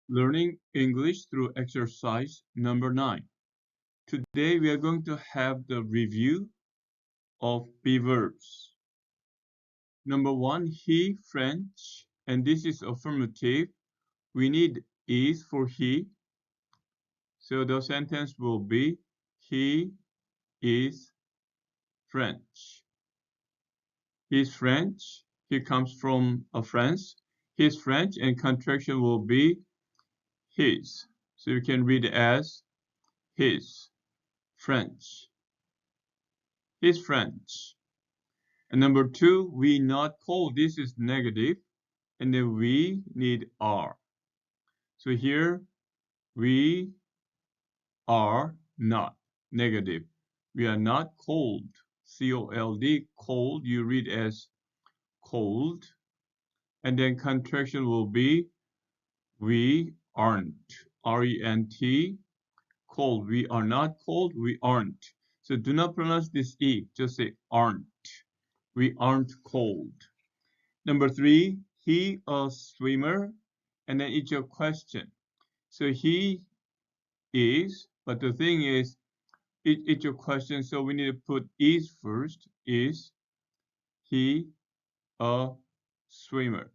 Learning English through exercise number 9. Today we are going to have the review of be verbs. Number 1, he, French, and this is affirmative. We need is for he. So the sentence will be, he is French. He's French. He comes from France. He's French, and contraction will be his. So you can read it as his French. He's French. And number 2, we not cold. This is negative, and then we need are. So here we are not negative. We are not cold. C-O-L-D, cold, you read as cold. And then contraction will be we aren't. R-E-N-T, cold. We are not cold, we aren't. So do not pronounce this E, just say aren't. We aren't cold. Number 3, he a swimmer, and then it's your question. So he is, but the thing is, it's your question, so we need to put is first. Is he a swimmer?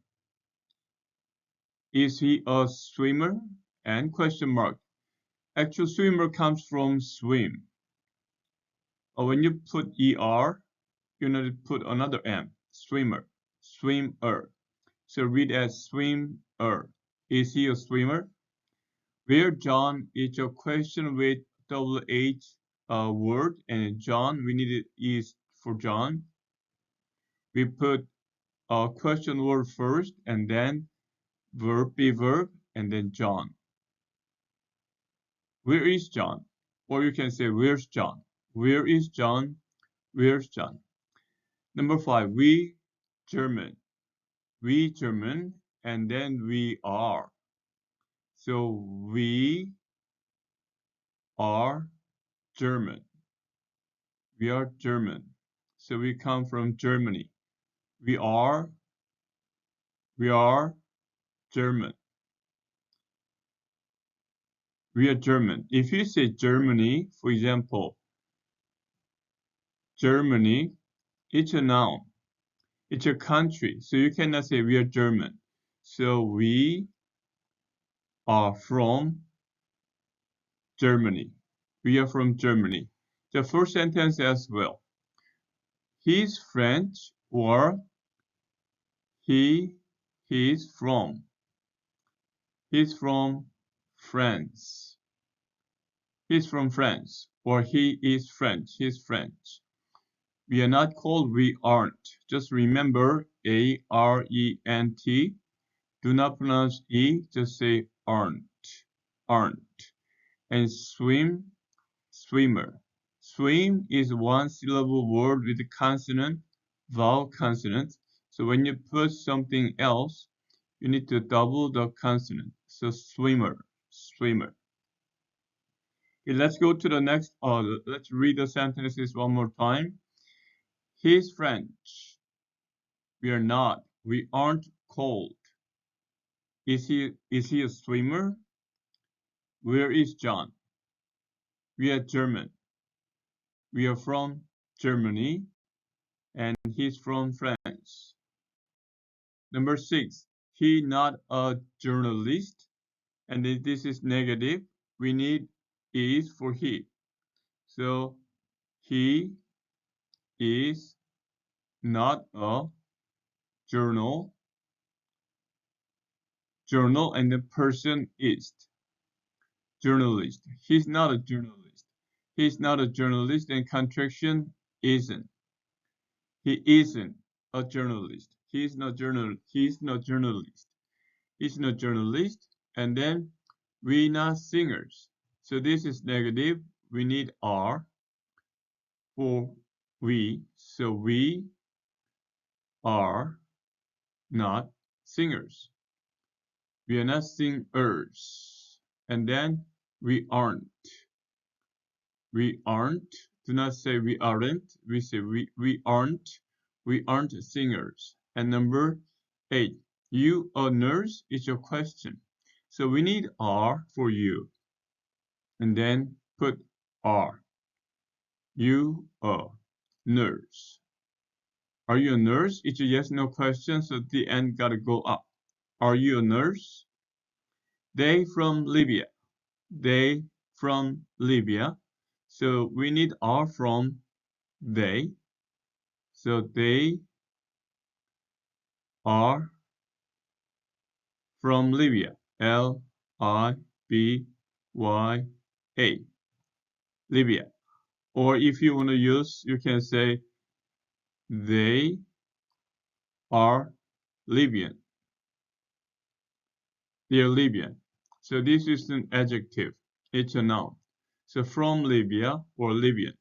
Is he a swimmer? And question mark. Actual swimmer comes from swim. When you put er, you need to put another m. Swimmer. Swimmer. So read as swimmer. Is he a swimmer? Where John is a question with WH word, and John, we need it is for John. We put a question word first, and then verb, be verb, and then John. Where is John? Or you can say, where's John? Where is John? Where's John? Number 5, we German. We German, and then we are. So we are German. We are German. So we come from Germany. We are German. We are German. If you say Germany, for example, Germany, it's a noun. It's a country. So you cannot say we are German. So we are from Germany. We are from Germany. The first sentence as well. He's French, or he's from. He's from France. He's from France, or he is French. He's French. We are not called we aren't. Just remember A-R-E-N-T. Do not pronounce E, just say aren't. Aren't. And swim, swimmer. Swim is one syllable word with consonant, vowel consonant. So when you put something else, you need to double the consonant. So swimmer, swimmer. Okay, let's go to the next. Let's read the sentences one more time. He's French. We are not. We aren't cold. Is he a swimmer? Where is John? We are German. We are from Germany, and he's from France. Number 6, he not a journalist, and this is negative. We need is for he. So he is not a journal, and the person is journalist. He's not a journalist. He's not a journalist, and contraction isn't. He isn't a journalist. He's not journalist. He's not journalist. He's not journalist. And then we not singers. So this is negative. We need are for we. So we are not singers. We are not singers. And then we aren't. We aren't. Do not say we aren't. We say we aren't. We aren't singers. And number 8, you a nurse is your question. So we need are for you. And then put are. You are nurse. Are you a nurse? It's a yes no question, so the end gotta go up. Are you a nurse? They from Libya. They from Libya. So we need are from they. So they are from Libya. Libya. Libya. Or if you want to use, you can say they are Libyan. They are Libyan. So this is an adjective. It's a noun. So from Libya or Libyan.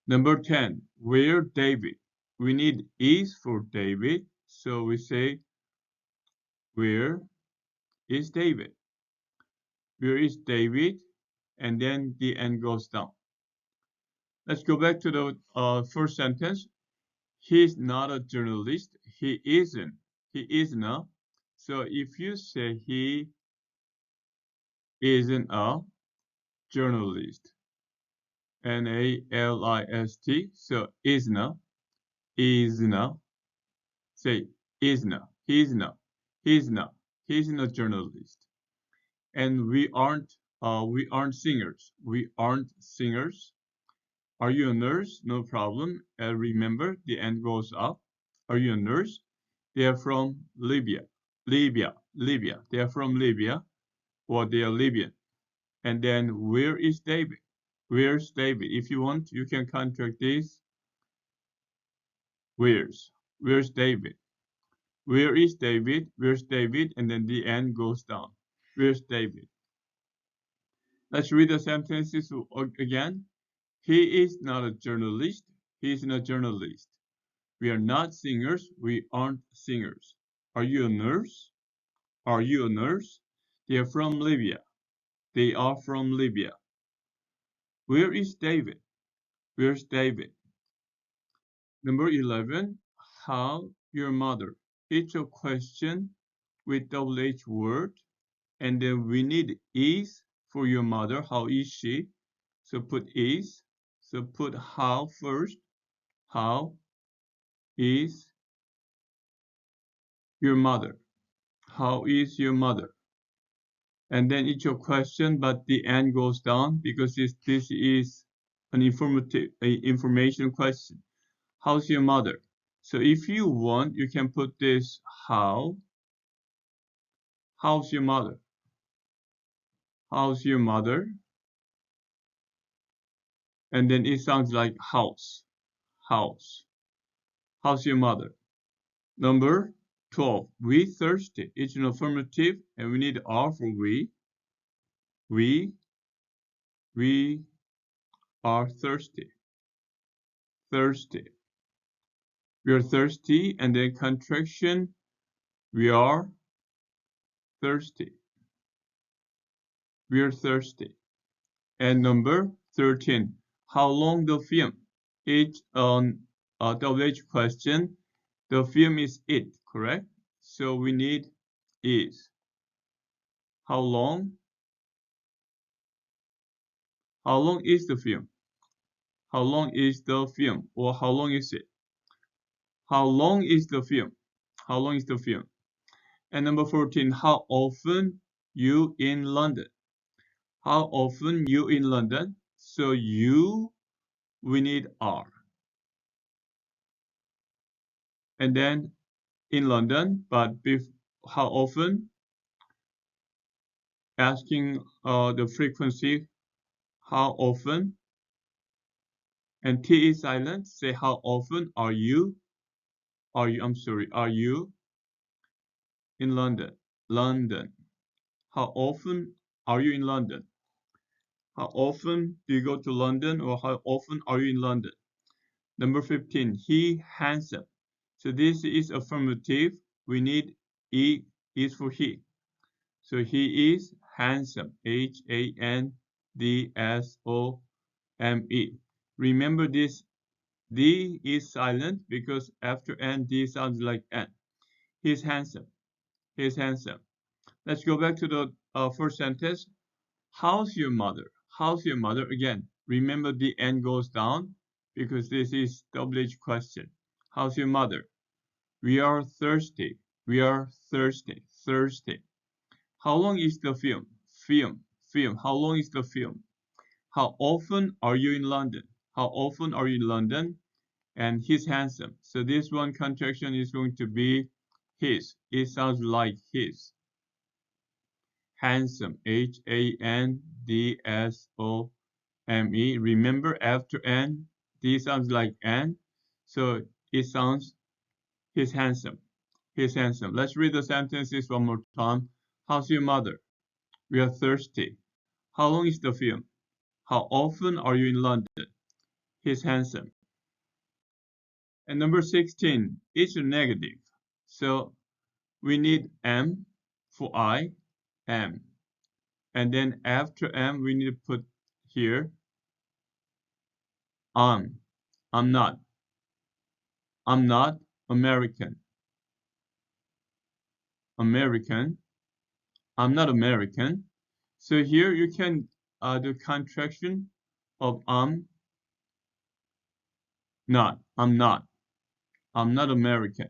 Number 10, where David. We need is for David. So we say, where is David? Where is David? And then the end goes down. Let's go back to the first sentence. He's not a journalist. He isn't. He isn't. So if you say he isn't a journalist, N-A-L-I-S-T, so isn't, say isn't, he's not a journalist. And we aren't singers. We aren't singers. Are you a nurse? No problem. Remember, the end goes up. Are you a nurse? They are from Libya. Libya. They are from Libya, or they are Libyan. And then, where is David? Where's David? If you want, you can contract this. Where's David? Where is David? Where's David? And then the end goes down. Where's David? Let's read the sentences again. He is not a journalist. He is not a journalist. We are not singers. We aren't singers. Are you a nurse? Are you a nurse? They are from Libya. They are from Libya. Where is David? Where's David? Number 11. How your mother? It's a question with double H word. And then we need is for your mother. How is she? So put is. So put how first. How is your mother? How is your mother? And then it's your question, but the end goes down because this is an information question. How's your mother? So if you want, you can put this how. How's your mother? How's your mother? And then it sounds like house. House. How's your mother? Number 12. We thirsty. It's an affirmative, and we need R for we. We are thirsty. Thirsty. We are thirsty, and then contraction. We are thirsty. We are thirsty. And number 13. How long the film? It's an WH question. The film is it, correct? So we need is. How long? How long is the film? How long is the film? Or how long is it? How long is the film? How long is the film? And number 14, how often you in London? How often you in London? So we need are. And then in London, but how often? Asking the frequency, how often? And T is silent. Say how often are you? Are you in London? London. How often are you in London? How often do you go to London, or how often are you in London? Number 15, he handsome. So this is affirmative. We need E is for he. So he is handsome. Handsome. Remember this D is silent because after N, D sounds like N. He's handsome. He's handsome. Let's go back to the first sentence. How's your mother? How's your mother? Again, remember the N goes down because this is WH question. How's your mother? We are thirsty. We are thirsty. Thirsty. How long is the film? Film. Film. How long is the film? How often are you in London? How often are you in London? And he's handsome. So this one contraction is going to be his. It sounds like his. Handsome. Handsome. Remember after N, D sounds like N. So it sounds he's handsome. He's handsome. Let's read the sentences one more time. How's your mother? We are thirsty. How long is the film? How often are you in London? He's handsome. And number 16, it's a negative. So we need M for I, am. And then after M, we need to put here, I'm. I'm not. I'm not American. American. I'm not American. So here you can do contraction of I'm not. I'm not. I'm not American.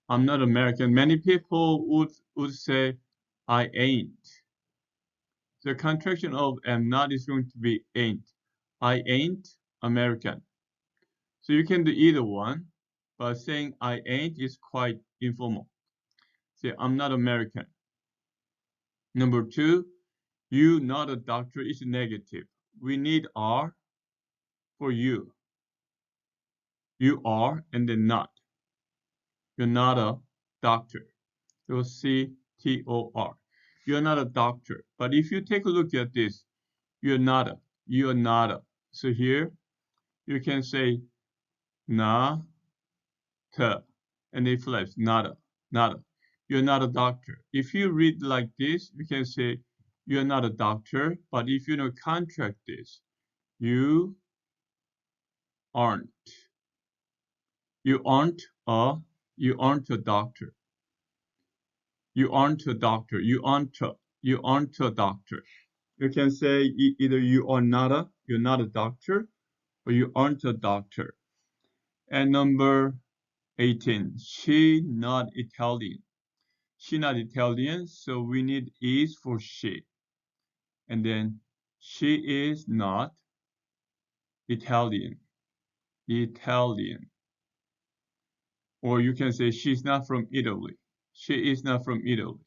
I'm not American. Many people would say I ain't. The contraction of am not is going to be ain't. I ain't American. So you can do either one, but saying I ain't is quite informal. Say I'm not American. Number two, you not a doctor is negative. We need are for you. You are and then not. You're not a doctor. You'll see T-O-R. You're not a doctor. But if you take a look at this, you're not a. You're not a. So here you can say na ta and it flips nada, nada. You're not a doctor. If you read like this, you can say you're not a doctor. But if you don't contract this, you aren't. You aren't a. You aren't a doctor. You aren't a doctor. You aren't a. You aren't a doctor. You can say either you are not a. You're not a doctor, or you aren't a doctor. And number 18. She not Italian. She not Italian, so we need is for she. And then she is not Italian. Italian. Or you can say she's not from Italy. She is not from Italy.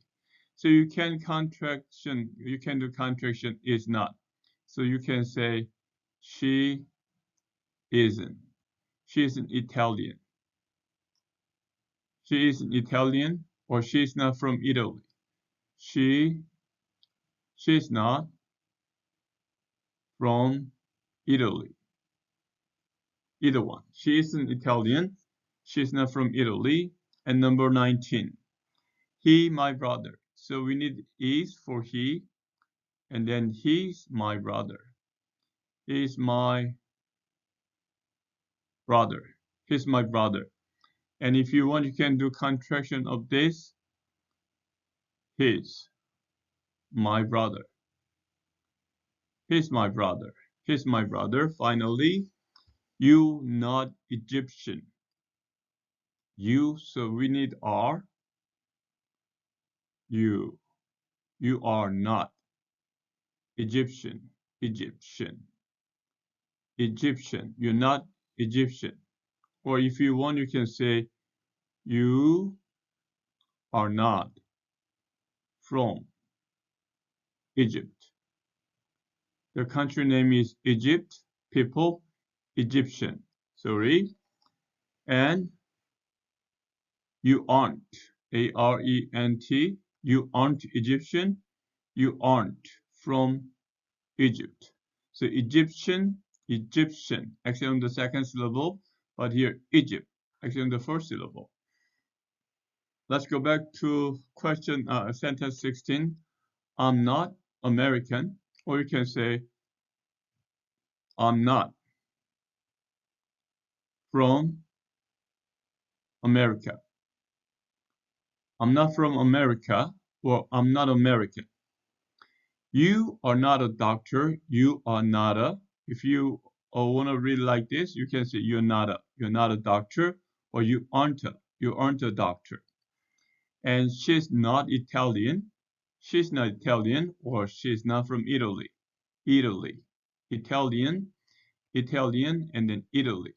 So you can do contraction is not. So you can say she isn't. She isn't Italian. She isn't Italian or she's not from Italy. She she's not from Italy. Either one. She isn't Italian. She's not from Italy. And number 19. He, my brother. So we need is for he. And then he's my brother. He's my brother. He's my brother. And if you want, you can do contraction of this. His, my brother. He's my brother. He's my brother. Finally, you not Egyptian. You, so we need are. You. You are not Egyptian. Egyptian. Egyptian. You're not Egyptian. Or if you want, you can say you are not from Egypt. The country name is Egypt. People, Egyptian. Sorry. And you aren't. A-R-E-N-T. You aren't Egyptian. You aren't from Egypt. So Egyptian, Egyptian, actually on the second syllable, but here Egypt, actually on the first syllable. Let's go back to sentence 16. I'm not American, or you can say I'm not from America. I'm not from America, or I'm not American. You are not a doctor. You are not a. If you want to read like this, you can say you're not a doctor, or you aren't a doctor. And she's not Italian. She's not Italian, or she's not from Italy. Italy, Italian, Italian, and then Italy.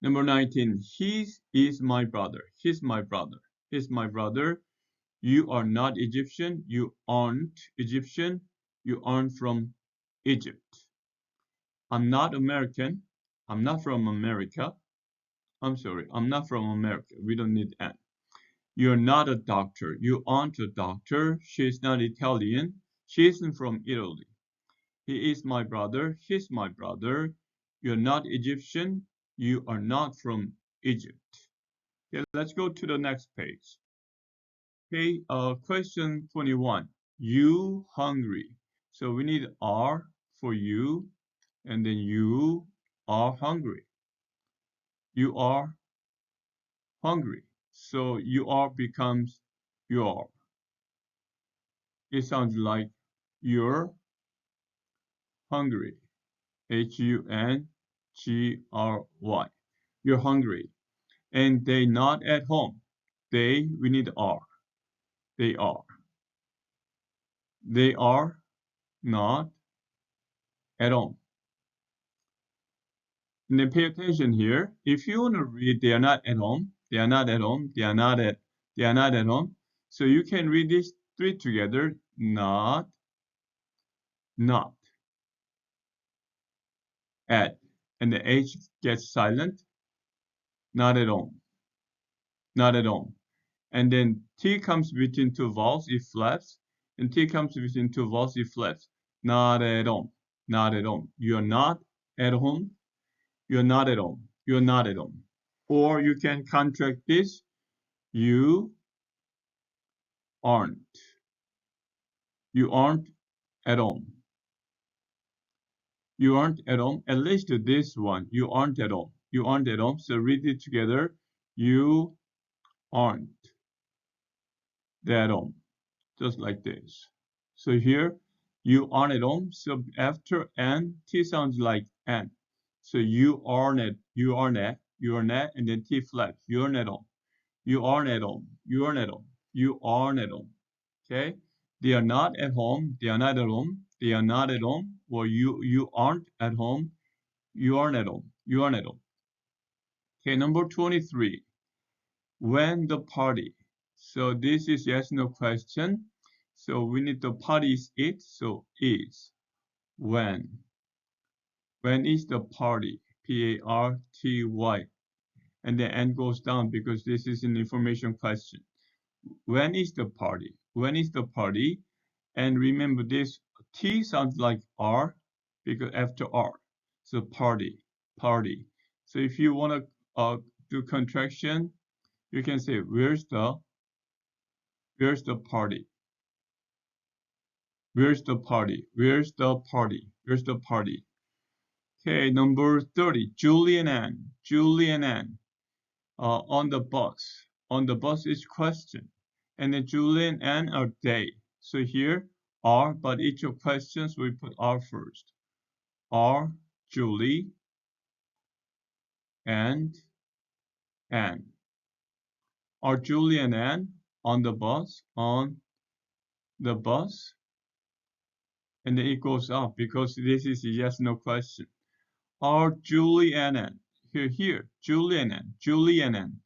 Number 19, he is my brother. He's my brother. He's my brother. You are not Egyptian. You aren't Egyptian. You aren't from Egypt. I'm not American. I'm not from America. I'm sorry. I'm not from America. We don't need an. You're not a doctor. You aren't a doctor. She's not Italian. She isn't from Italy. He is my brother. He's my brother. You're not Egyptian. You are not from Egypt. Okay, let's go to the next page. Okay, question 21. You hungry? So we need are for you, and then you are hungry. You are hungry. So you are becomes your. It sounds like you're hungry. Hungry. You're hungry. And they not at home. They, we need are. They are. They are not at home. And then pay attention here. If you want to read they are not at home, they are not at home, they are not at home. So you can read these three together. Not, not, at. And the H gets silent. Not at home. Not at home. And then T comes between two vowels, it flaps. And T comes between two vowels, it flaps. Not at home. Not at home. You're not at home. You're not at home. You're not at home. Or you can contract this. You aren't. You aren't at home. You aren't at home. At least this one. You aren't at home. You aren't at home. So read it together. You aren't at home. Just like this. So here, you aren't at home. So after N, T sounds like N. So you aren't at, you aren't at, you aren't at, and then T flat. You aren't at home. You aren't at home. You aren't at home. You aren't at home. Okay? They are not at home. They are not at home. They are not at home. Or you aren't at home. You aren't at home. You aren't at home. Okay, number 23. When the party. So this is yes no question. So we need the party is it. So is. When. When is the party? Party. And the N goes down because this is an information question. When is the party? When is the party? And remember this T sounds like R because after R. So party, party. So if you want to do contraction, you can say where's the party? Where's the party? Where's the party? Where's the party? Okay, number 30. Julie and Ann. Julie and Ann. On the bus. On the bus is question. And then Julie and Ann are they. So here are, but each of questions we put are first. Are Julie and Ann. Are Julie and Ann on the bus? On the bus? And then it goes up because this is a yes no question. Are Julie and Ann? Here, Julie and Ann. Julie and Ann.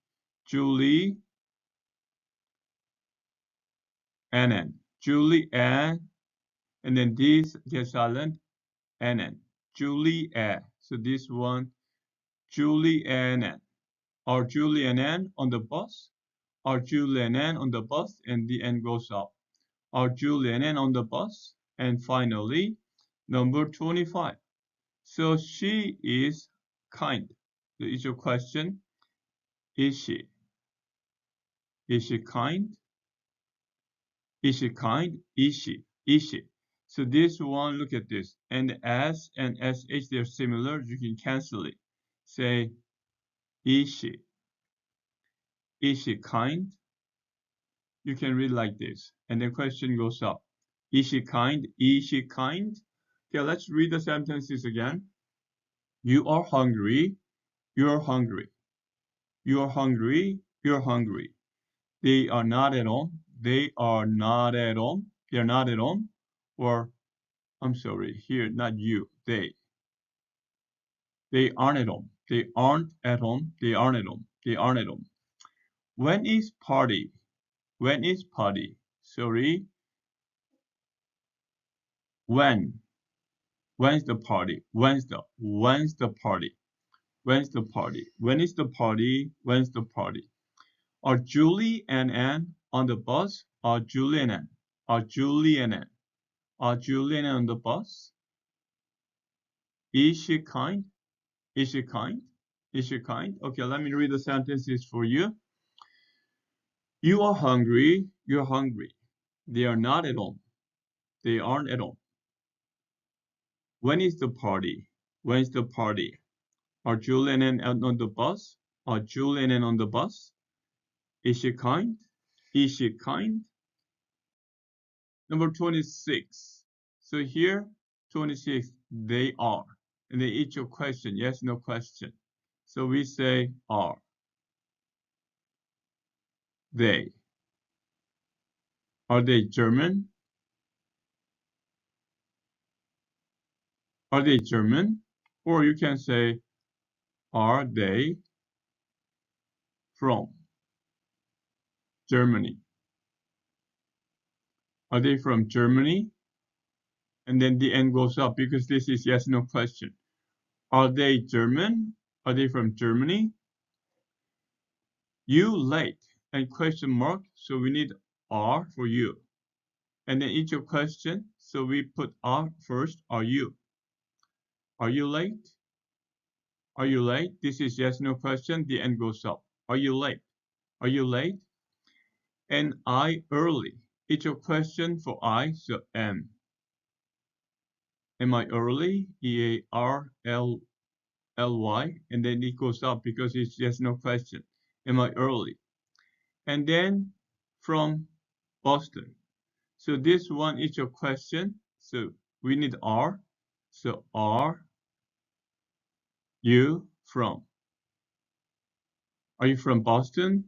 Julie and Ann. Julie and then this gets silent. Ann. Julie Ann. So this one, Julie and Ann. Are Julie and Ann on the bus? Are Julie and Ann on the bus? And the N goes up. Are Julie and Ann on the bus? And finally, number 25. So she is kind. So it's your question. Is she? Is she kind? Is she kind? Is she? Is she? So this one, look at this. And S and SH, they're similar. You can cancel it. Say, is she? Is she kind? you can read like this. And the question goes up. Is she kind? Is she kind? Okay, let's read the sentences again. You are hungry. You're hungry. You're hungry. You're hungry. They are not at home. They are not at home. They're not at home. Or, I'm sorry, here, not you. They. They aren't at home. They aren't at home. They aren't at home. They aren't at home. When is party? When is party? Sorry. When? When's the party? When's the party? When's the party? When is the party? When's the party? Are Julie and Anne on the bus? Are Julie and Anne? Are Julie and Anne? Are Julie and Anne on the bus? Is she kind? Is she kind? Is she kind? Okay, let me read the sentences for you. You are hungry. You're hungry. They are not at home. They aren't at home. When is the party? When's the party? Are Julie and Anne out on the bus? Are Julie and Anne on the bus? Is she kind? Is she kind? Number 26. So here, 26, they are. And then each a question, yes, no question. So we say are. They. Are they German? Are they German? Or you can say, are they from Germany? Are they from Germany? And then the end goes up because this is yes, no question. Are they German? Are they from Germany? You late and question mark. So we need are for you. And then each of question. So we put are first. Are you? Are you late? Are you late? This is yes, no question. The end goes up. Are you late? Are you late? And I early. It's a question for I, so am. Am I early? EARLLY. And then it goes up because it's just no question. Am I early? And then from Boston. So this one is a question. So we need are. So are you from? Are you from Boston?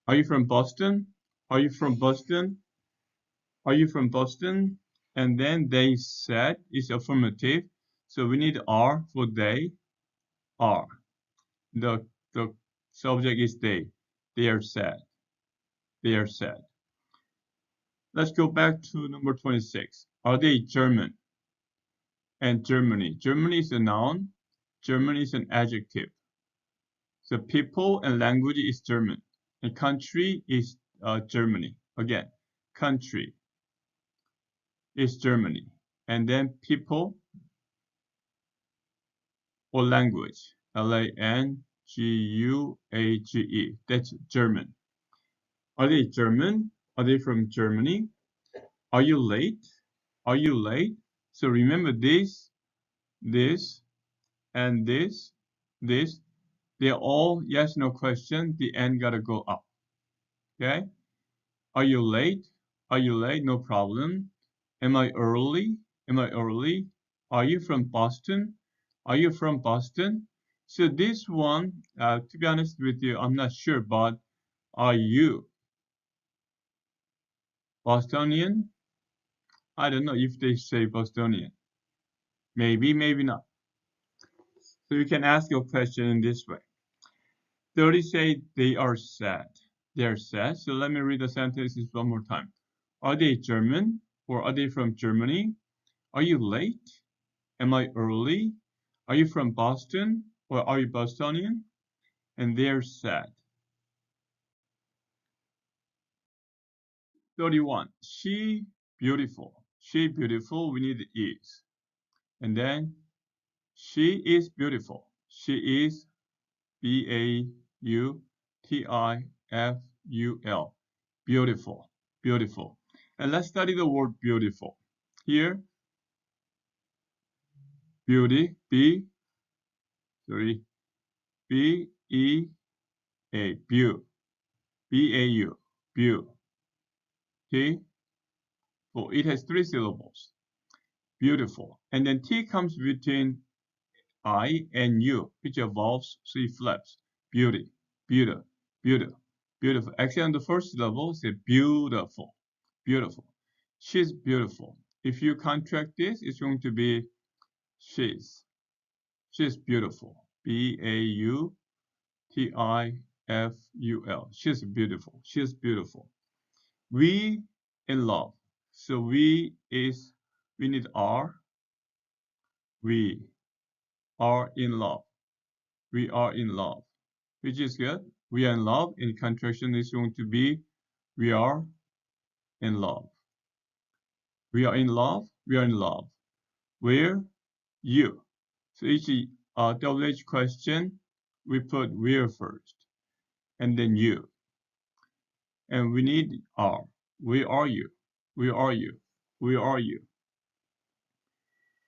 Are you from Boston? Are you from Boston? Are you from Boston? And then they said is affirmative. So we need are for they are. The subject is they. They are sad. They are sad. Let's go back to number 26. Are they German? And Germany. Germany is a noun. Germany is an adjective. So people and language is German. And country is Germany. Again, country is Germany. And then people or language, Language. That's German. Are they German? Are they from Germany? Are you late? Are you late? So remember this, and this. They're all yes, no question. The end gotta go up. Okay? Are you late? Are you late? No problem. Am I early? Am I early? Are you from Boston? Are you from Boston? So this one, to be honest with you, I'm not sure, but are you Bostonian? I don't know if they say Bostonian. Maybe, maybe not. So you can ask your question in this way. 30 say they are sad. They are sad. So let me read the sentences one more time. Are they German or are they from Germany? Are you late? Am I early? Are you from Boston or are you Bostonian? And they're sad. 31. She beautiful. She beautiful. We need is. And then she is beautiful. She is Beautiful. Beautiful. Beautiful. And let's study the word beautiful. Here, beauty, B, sorry, B-E-A-U-T-I-F-U-L. beau, B-A-U, beau. T, for it has 3 syllables. Beautiful. And then T comes between I and U, which involves 3 flaps. Beauty, beautiful, beautiful, beautiful. Actually, on the first syllable, say beautiful, beautiful. She's beautiful. If you contract this, it's going to be she's. She's beautiful. Beautiful. She's beautiful. She's beautiful. We in love. So we need are. We are in love. We are in love, which is good. We are in love. In contraction is going to be we are in love. We are in love. We are in love. Where? You. So each WH question, we put where first, and then you. And we need are. Where are you? Where are you? Where are you?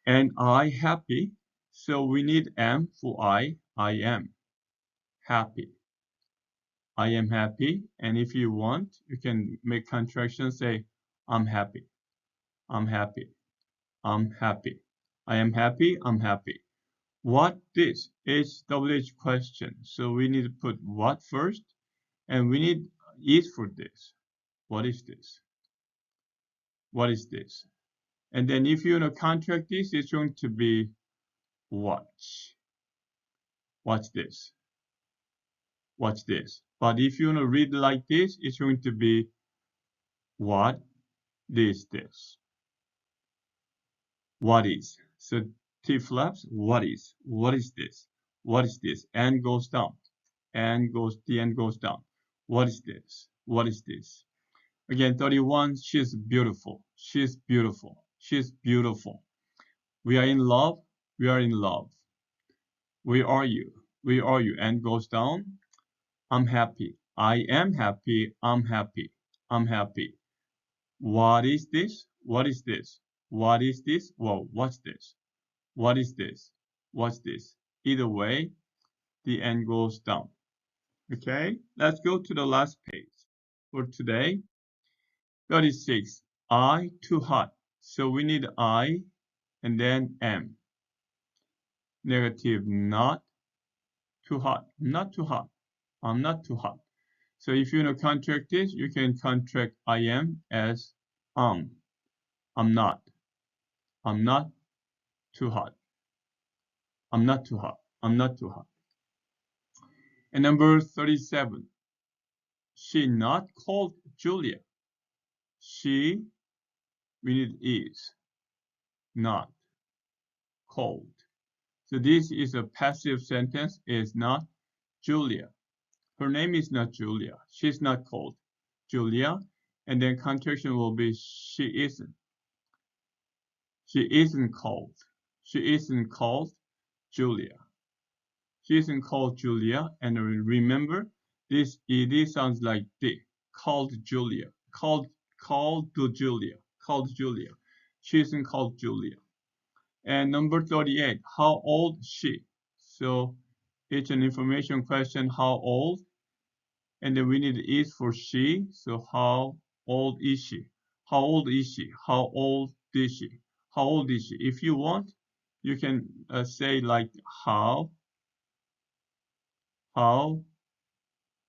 And I happy. So we need am for I. I am happy. I am happy. And if you want, you can make contraction, say, I'm happy. I'm happy. I'm happy. I am happy. I'm happy. What this is WH question. So we need to put what first, and we need is for this. What is this? What is this? And then if you want to contract this, it's going to be watch. Watch this. Watch this. But if you want to read like this, it's going to be what is this? What is? So T flaps, what is? What is this? What is this? And goes down. The end goes down. What is this? What is this? Again, 31, she's beautiful. She's beautiful. She's beautiful. We are in love. We are in love. Where are you? Where are you? And goes down. I'm happy. I am happy. I'm happy. I'm happy. What is this? What is this? What is this? Whoa, what's this? What is this? What's this? Either way, the end goes down. Okay, let's go to the last page for today. 36. I too hot. So we need I and then am. Negative not too hot. Not too hot. I'm not too hot. So if you want to contract this, you can contract I am as I'm not. I'm not too hot. I'm not too hot. I'm not too hot. And number 37. She not called Julia. She, we need is, not called. So this is a passive sentence, is not Julia. Her name is not Julia. She's not called Julia. And then contraction will be she isn't. She isn't called. She isn't called Julia. She isn't called Julia. And remember, this ed sounds like the called Julia. Called to Julia. Called Julia. She isn't called Julia. And number 38, how old is she? So it's an information question, how old? And then we need is for she. So how old is she? How old is she? How old is she? How old is she? If you want, you can say like how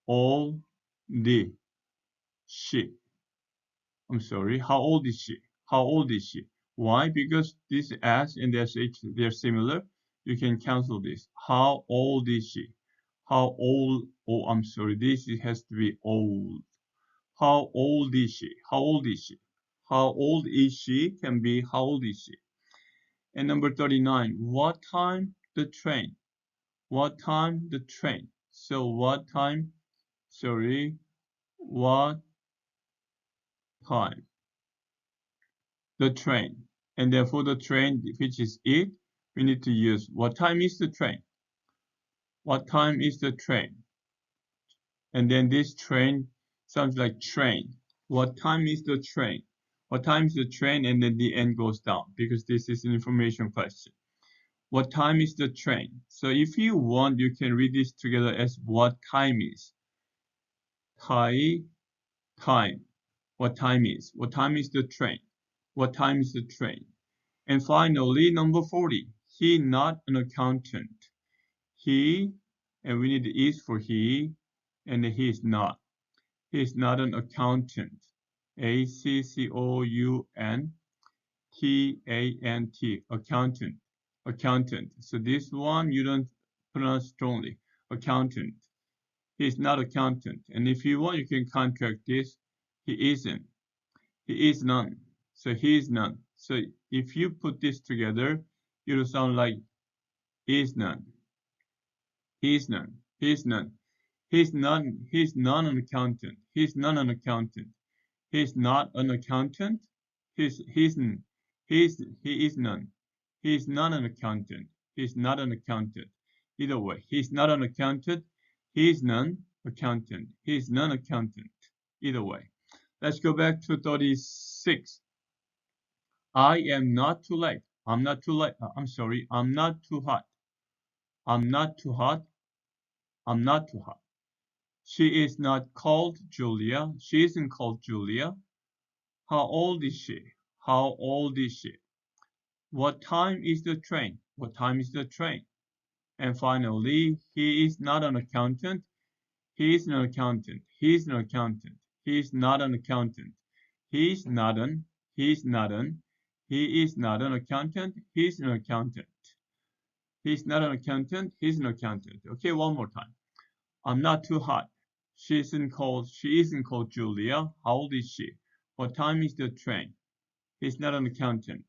old is she? I'm sorry, how old is she? How old is she? Why? Because this S and this H, they're similar. You can cancel this. How old is she? How old? Oh, I'm sorry. This has to be old. How old is she? How old is she? How old is she can be how old is she? And number 39, what time the train? What time the train? So what time? Sorry, what time? The train. And then for the train, which is it, we need to use what time is the train? What time is the train? And then this train sounds like train. What time is the train? What time is the train? And then the end goes down because this is an information question. What time is the train? So if you want, you can read this together as what time is. Hi, time. What time is? What time is the train? What time is the train? And finally, number 40. He not an accountant. He, and we need is for he, and he is not. He is not an accountant. Accountant, accountant, accountant. So this one you don't pronounce strongly. Accountant. He is not accountant. And if you want, you can contract this. He isn't. He is none. So he is none. So if you put this together, it'll sound like is none. He is none. He is none. He's none. He's not an accountant. He's not an accountant. He's not an accountant. He's he is none. He's not an accountant. He's not an accountant. Either way, he's not an accountant. He's none accountant. He's none accountant. Either way. Let's go back to 36. I am not too late. I'm not too late. I'm sorry. I'm not too hot. I'm not too hot. I'm not too hot. She is not called Julia. She isn't called Julia. How old is she? How old is she? What time is the train? What time is the train? And finally, he is not an accountant. He is an accountant. He is an accountant. He is not an accountant. He is not an. He is not an. He is not an accountant. He is an accountant. He's not an accountant. He's an accountant. Okay, one more time. I'm not too hot. She isn't called Julia. How old is she? What time is the train? He's not an accountant.